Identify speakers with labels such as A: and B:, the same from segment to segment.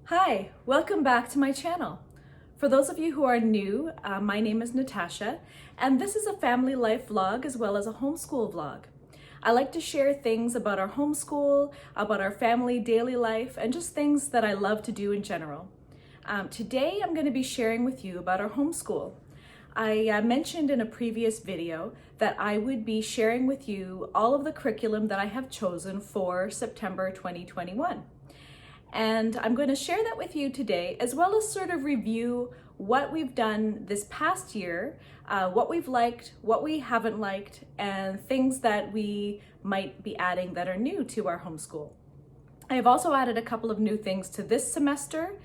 A: Hi, welcome back to my channel. For those of you who are new, my name is Natasha, and this is a family life vlog as well as a homeschool vlog. I like to share things about our homeschool, about our family daily life, and just things that I love to do in general. Today I'm going to be sharing with you about our homeschool. I mentioned in a previous video that I would be sharing with you all of the curriculum that I have chosen for September 2021. And I'm going to share that with you today, as well as sort of review what we've done this past year, what we've liked, what we haven't liked, and things that we might be adding that are new to our homeschool. I have also added a couple of new things to this semester.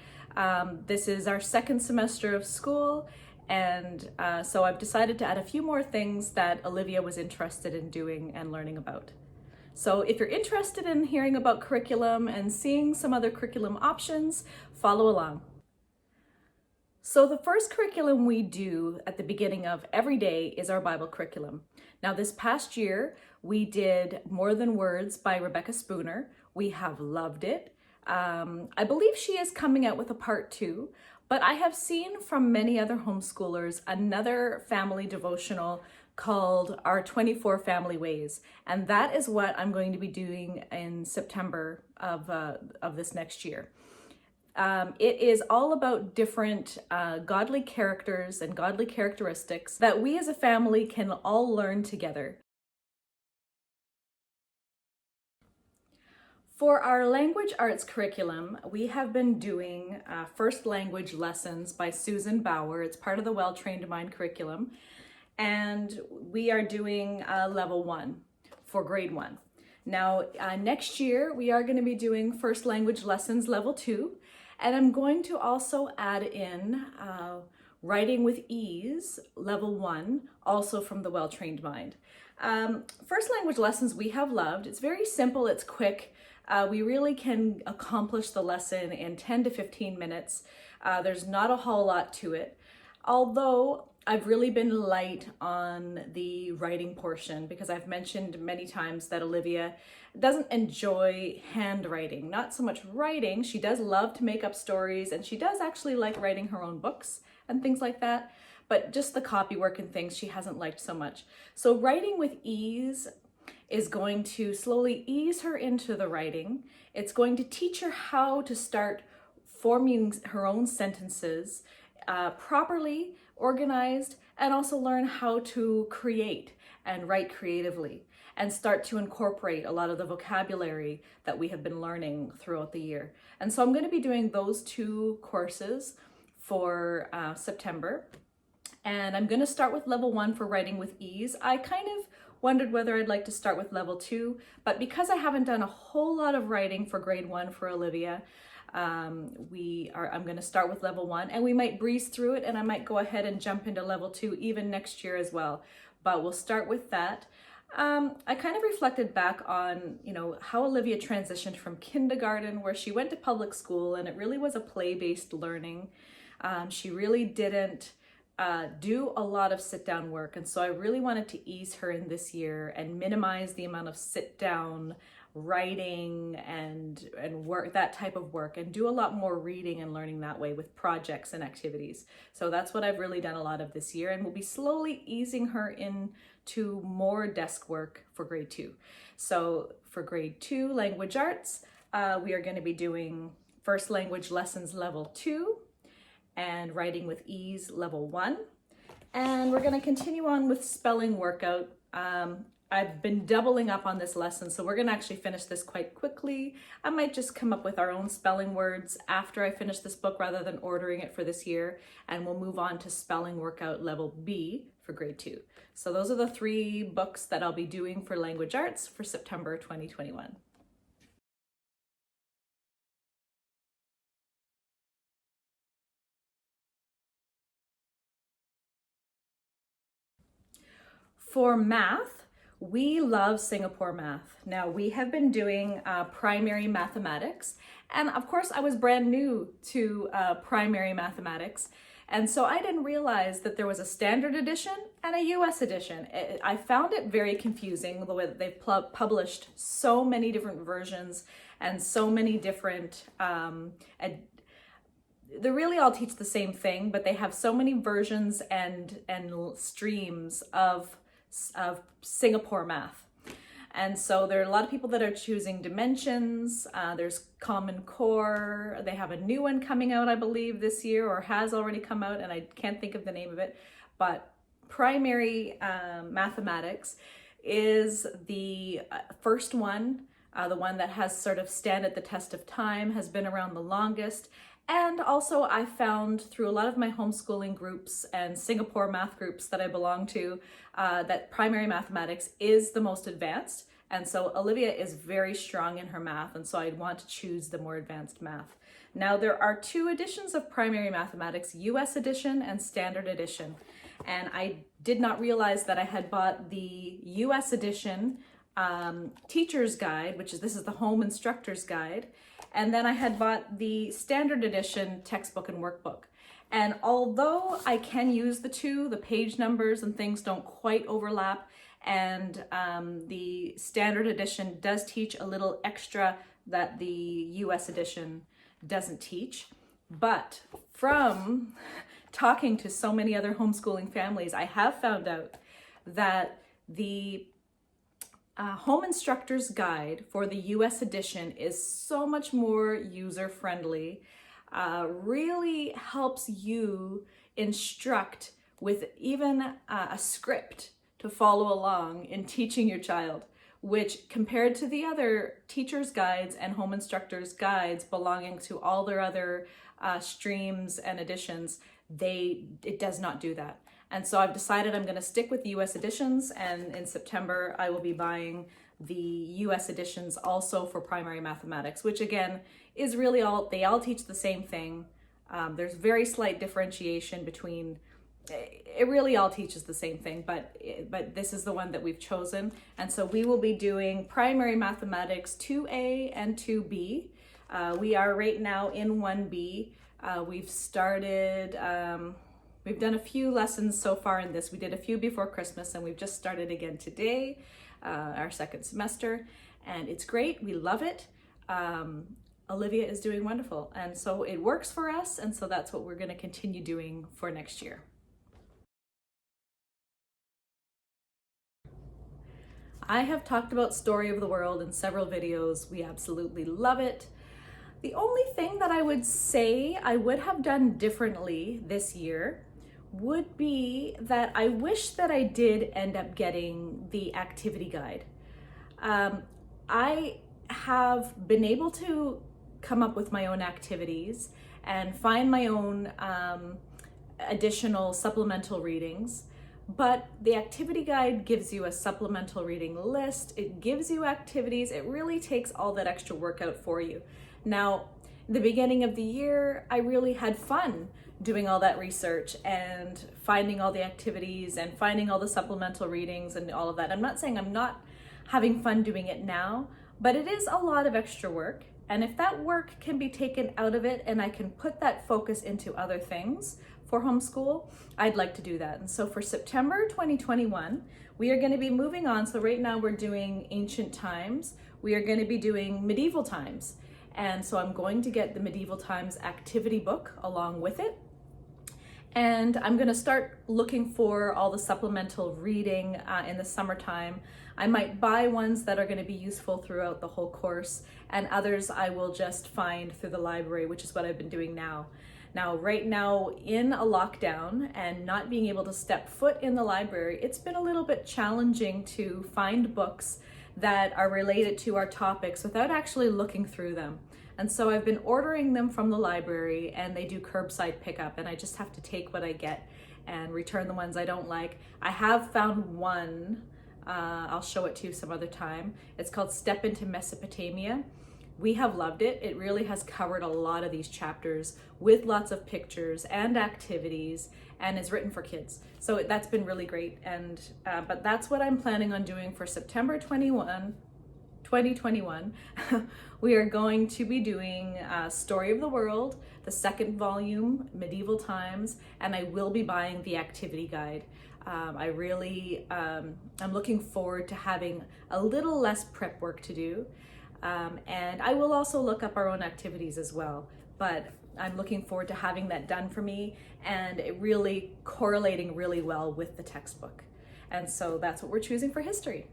A: This is our second semester of school, and so I've decided to add a few more things that Olivia was interested in doing and learning about. So if you're interested in hearing about curriculum and seeing some other curriculum options, follow along. So the first curriculum we do at the beginning of every day is our Bible curriculum. Now this past year, we did More Than Words by Rebecca Spooner. We have loved it. I believe she is coming out with a part 2, but I have seen from many other homeschoolers another family devotional called Our 24 Family Ways, and that is what I'm going to be doing in September of this next year. It is all about different godly characters and godly characteristics that we as a family can all learn together. For our language arts curriculum, we have been doing first language lessons by Susan Bauer. It's part of the Well-Trained Mind curriculum. And we are doing level 1 for grade 1. Now, next year, we are going to be doing first language lessons level 2. And I'm going to also add in Writing with Ease level 1, also from the Well-Trained Mind. First language lessons we have loved. It's very simple, it's quick. We really can accomplish the lesson in 10 to 15 minutes. There's not a whole lot to it. Although I've really been light on the writing portion because I've mentioned many times that Olivia doesn't enjoy handwriting, not so much writing. She does love to make up stories and she does actually like writing her own books and things like that, but just the copy work and things she hasn't liked so much. So Writing with Ease is going to slowly ease her into the writing. It's going to teach her how to start forming her own sentences properly, organized, and also learn how to create and write creatively and start to incorporate a lot of the vocabulary that we have been learning throughout the year. And so I'm going to be doing those 2 courses for September. And I'm going to start with level 1 for Writing with Ease. I kind of wondered whether I'd like to start with level 2, but because I haven't done a whole lot of writing for grade 1 for Olivia, I'm going to start with level 1, and we might breeze through it, and I might go ahead and jump into level 2 even next year as well. But we'll start with that. I kind of reflected back on, how Olivia transitioned from kindergarten, where she went to public school, and it really was a play-based learning. She really didn't do a lot of sit-down work, and so I really wanted to ease her in this year and minimize the amount of sit-down writing and work, that type of work, and do a lot more reading and learning that way with projects and activities. So that's what I've really done a lot of this year, and we'll be slowly easing her into more desk work for grade 2. So for grade 2 language arts, we are going to be doing first language lessons level 2 and Writing with Ease level 1. And we're going to continue on with spelling workout. I've been doubling up on this lesson, so we're going to actually finish this quite quickly. I might just come up with our own spelling words after I finish this book rather than ordering it for this year, and we'll move on to spelling workout level B for grade 2. So those are the 3 books that I'll be doing for language arts for September 2021. For math, we love Singapore math. Now, we have been doing primary mathematics, and of course I was brand new to primary mathematics, And so I didn't realize that there was a standard edition and a US edition. I found it very confusing the way that they've published so many different versions and so many different, they really all teach the same thing, but they have so many versions and streams of Singapore math. And so there are a lot of people that are choosing Dimensions. There's Common Core. They have a new one coming out, I believe, this year, or has already come out, and I can't think of the name of it. But Primary Mathematics is the first one, the one that has sort of stand at the test of time, has been around the longest. And also I found through a lot of my homeschooling groups and Singapore math groups that I belong to, that Primary Mathematics is the most advanced. And so Olivia is very strong in her math, and so I'd want to choose the more advanced math. Now there are two editions of Primary Mathematics, US edition and Standard edition. And I did not realize that I had bought the US edition teacher's guide, this is the home instructor's guide. And then I had bought the Standard edition textbook and workbook. And although I can use the two, the page numbers and things don't quite overlap, and the Standard edition does teach a little extra that the US edition doesn't teach. But from talking to so many other homeschooling families, I have found out that the Home Instructor's Guide for the US edition is so much more user-friendly, really helps you instruct with even a script to follow along in teaching your child, which compared to the other teacher's guides and home instructors' guides belonging to all their other streams and editions, it does not do that. And so I've decided I'm going to stick with the US editions, and in September I will be buying the US editions also for Primary Mathematics, which again is really they all teach the same thing. There's very slight differentiation between, it really all teaches the same thing, but this is the one that we've chosen. And so we will be doing Primary Mathematics 2A and 2B. We are right now in 1B. We've started, we've done a few lessons so far in this. We did a few before Christmas, and we've just started again today, our second semester, and it's great. We love it. Olivia is doing wonderful, and so it works for us, and so that's what we're going to continue doing for next year. I have talked about Story of the World in several videos. We absolutely love it. The only thing that I would say I would have done differently this year would be that I wish that I did end up getting the activity guide. I have been able to come up with my own activities and find my own additional supplemental readings, but the activity guide gives you a supplemental reading list. It gives you activities. It really takes all that extra work out for you. Now, the beginning of the year, I really had fun doing all that research and finding all the activities and finding all the supplemental readings and all of that. I'm not saying I'm not having fun doing it now, but it is a lot of extra work. And if that work can be taken out of it and I can put that focus into other things for homeschool, I'd like to do that. And so for September 2021, we are going to be moving on. So right now we're doing ancient times. We are going to be doing medieval times. And so I'm going to get the Medieval Times activity book along with it. And I'm going to start looking for all the supplemental reading in the summertime. I might buy ones that are going to be useful throughout the whole course, and others I will just find through the library, which is what I've been doing now. Now, right now in a lockdown and not being able to step foot in the library, it's been a little bit challenging to find books that are related to our topics without actually looking through them. And so I've been ordering them from the library, and they do curbside pickup, and I just have to take what I get and return the ones I don't like. I have found one, I'll show it to you some other time. It's called Step into Mesopotamia. We have loved it. It really has covered a lot of these chapters with lots of pictures and activities, and is written for kids. So that's been really great. And but that's what I'm planning on doing for September 2021. 2021, we are going to be doing Story of the World, the second volume, Medieval Times, and I will be buying the activity guide. I'm looking forward to having a little less prep work to do. And I will also look up our own activities as well, but I'm looking forward to having that done for me and it really correlating really well with the textbook. And so that's what we're choosing for history.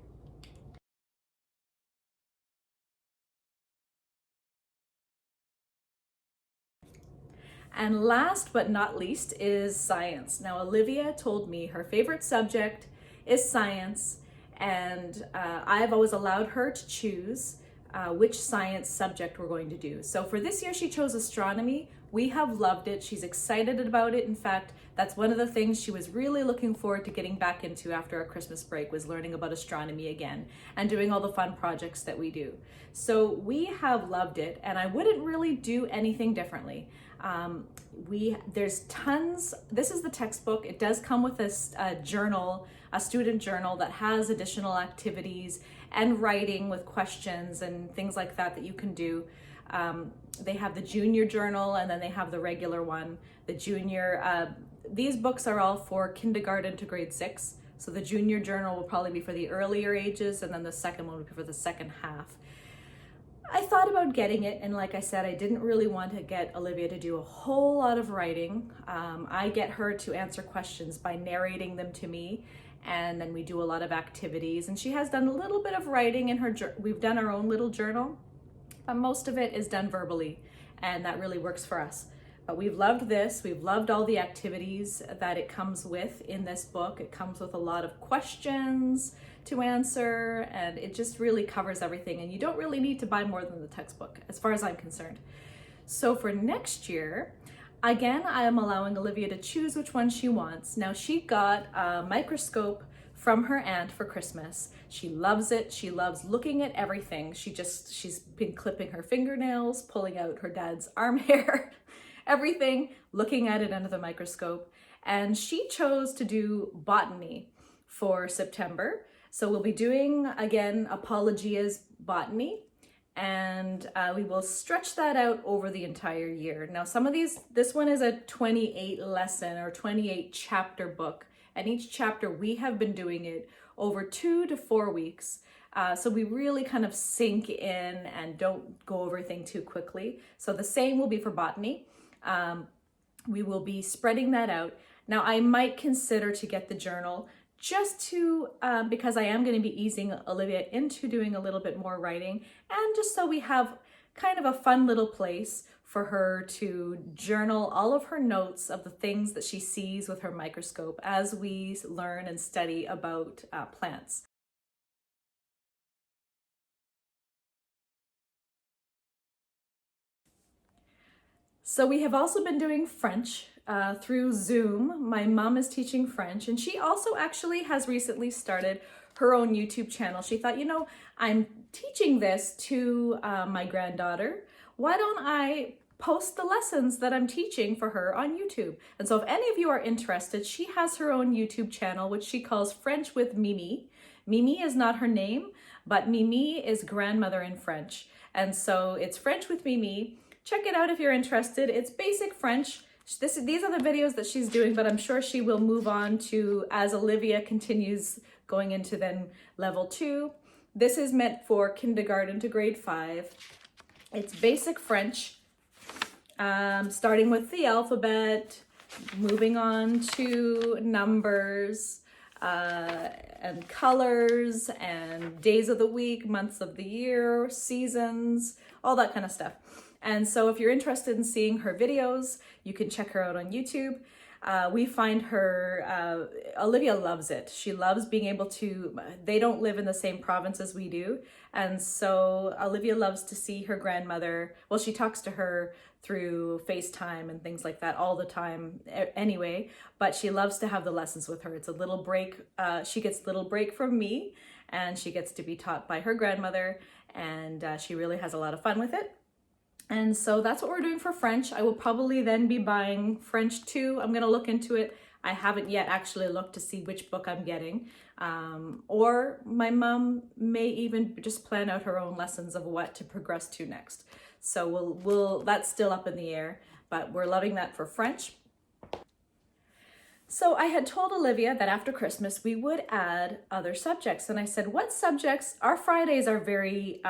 A: And last but not least is science. Now, Olivia told me her favorite subject is science, and I've always allowed her to choose which science subject we're going to do. So for this year, she chose astronomy. We have loved it. She's excited about it. In fact, that's one of the things she was really looking forward to getting back into after our Christmas break, was learning about astronomy again and doing all the fun projects that we do. So we have loved it, and I wouldn't really do anything differently. There's tons. This is the textbook. It does come with a journal, a student journal that has additional activities and writing with questions and things like that that you can do. They have the junior journal and then they have the regular one. The junior, these books are all for kindergarten to grade 6. So the junior journal will probably be for the earlier ages, and then the second one will be for the second half. I thought about getting it, and like I said, I didn't really want to get Olivia to do a whole lot of writing. I get her to answer questions by narrating them to me, and then we do a lot of activities, and she has done a little bit of writing in her, we've done our own little journal, but most of it is done verbally, and that really works for us. But we've loved this. We've loved all the activities that it comes with in this book. It comes with a lot of questions to answer, and it just really covers everything, and you don't really need to buy more than the textbook as far as I'm concerned. So for next year, again, I am allowing Olivia to choose which one she wants. Now, she got a microscope from her aunt for Christmas. She loves it. She loves looking at everything. She's been clipping her fingernails, pulling out her dad's arm hair, everything, looking at it under the microscope. And she chose to do botany for September. So we'll be doing, again, Apologia's botany, and we will stretch that out over the entire year. Now, some of these, this one is a 28 lesson or 28 chapter book, and each chapter we have been doing it over 2 to 4 weeks. So we really kind of sink in and don't go over everything too quickly. So the same will be for botany. We will be spreading that out. Now, I might consider to get the journal just to, because I am going to be easing Olivia into doing a little bit more writing, and just so we have kind of a fun little place for her to journal all of her notes of the things that she sees with her microscope as we learn and study about plants. So we have also been doing French through Zoom. My mom is teaching French, and she also actually has recently started her own YouTube channel. She thought, you know, I'm teaching this to my granddaughter. Why don't I post the lessons that I'm teaching for her on YouTube? And so if any of you are interested, she has her own YouTube channel, which she calls French with Mimi. Mimi is not her name, but Mimi is grandmother in French. And so it's French with Mimi. Check it out if you're interested. It's basic French. These are the videos that she's doing, but I'm sure she will move on to, as Olivia continues going into then level 2. This is meant for kindergarten to grade 5. It's basic French, starting with the alphabet, moving on to numbers, and colors and days of the week, months of the year, seasons, all that kind of stuff. And so if you're interested in seeing her videos, you can check her out on YouTube. We find her, Olivia loves it. She loves being able to, they don't live in the same province as we do. And so Olivia loves to see her grandmother. Well, she talks to her through FaceTime and things like that all the time anyway, but she loves to have the lessons with her. It's a little break. She gets a little break from me, and she gets to be taught by her grandmother, and she really has a lot of fun with it. And so that's what we're doing for French. I will probably then be buying French too. I'm going to look into it. I haven't yet actually looked to see which book I'm getting. Or my mom may even just plan out her own lessons of what to progress to next. So we'll that's still up in the air, but we're loving that for French. So I had told Olivia that after Christmas we would add other subjects. And I said, what subjects? Our Fridays are very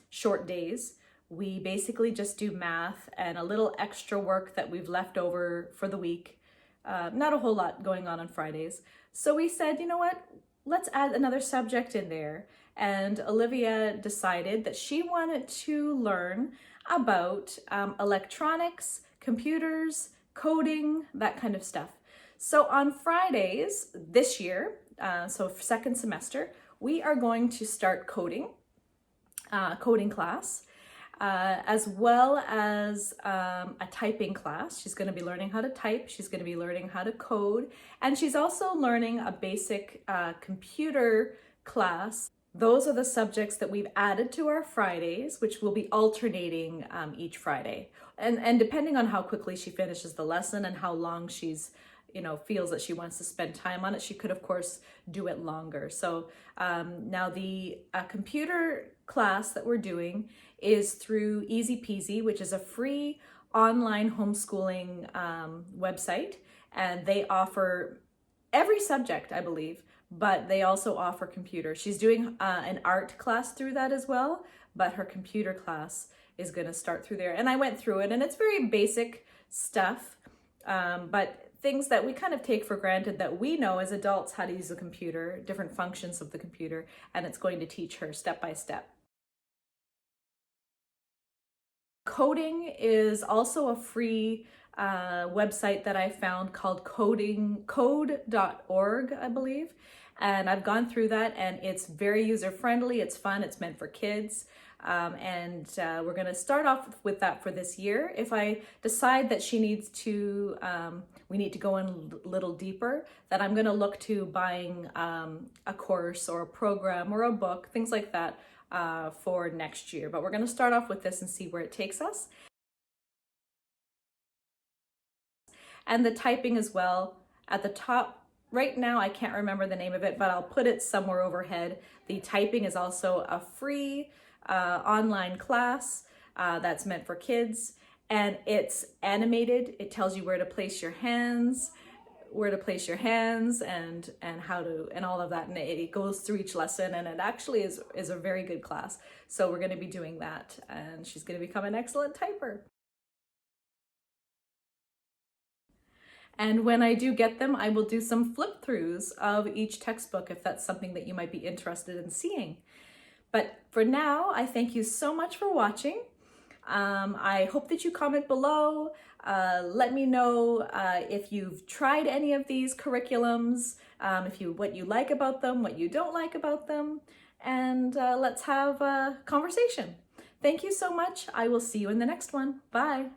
A: short days. We basically just do math and a little extra work that we've left over for the week. Not a whole lot going on Fridays. So we said, you know what? Let's add another subject in there. And Olivia decided that she wanted to learn about electronics, computers, coding, that kind of stuff. So on Fridays this year, so second semester, we are going to start coding class, as well as a typing class. She's going to be learning how to type, she's going to be learning how to code, and she's also learning a basic computer class. Those are the subjects that we've added to our Fridays, which will be alternating each Friday. And depending on how quickly she finishes the lesson and how long she's feels that she wants to spend time on it, she could of course do it longer. So now the computer class that we're doing is through Easy Peasy, which is a free online homeschooling website, and they offer every subject, I believe, but they also offer computer. She's doing an art class through that as well, but her computer class is going to start through there. And I went through it, and it's very basic stuff, but things that we kind of take for granted, that we know as adults how to use a computer, different functions of the computer, and it's going to teach her step by step. Coding is also a free website that I found called code.org, I believe. And I've gone through that, and it's very user-friendly, it's fun, it's meant for kids. And we're going to start off with that for this year. If I decide that she needs to, we need to go in a little deeper, then I'm going to look to buying a course or a program or a book, things like that, for next year. But we're going to start off with this and see where it takes us. And the typing as well. At the top, right now, I can't remember the name of it, but I'll put it somewhere overhead. The typing is also a free online class that's meant for kids, and it's animated. It tells you where to place your hands, and how to, and all of that, and it goes through each lesson, and it actually is a very good class. So we're going to be doing that, and she's going to become an excellent typer. And when I do get them, I will do some flip throughs of each textbook if that's something that you might be interested in seeing. But for now, I thank you so much for watching. I hope that you comment below. Let me know if you've tried any of these curriculums, what you like about them, what you don't like about them, and let's have a conversation. Thank you so much. I will see you in the next one. Bye.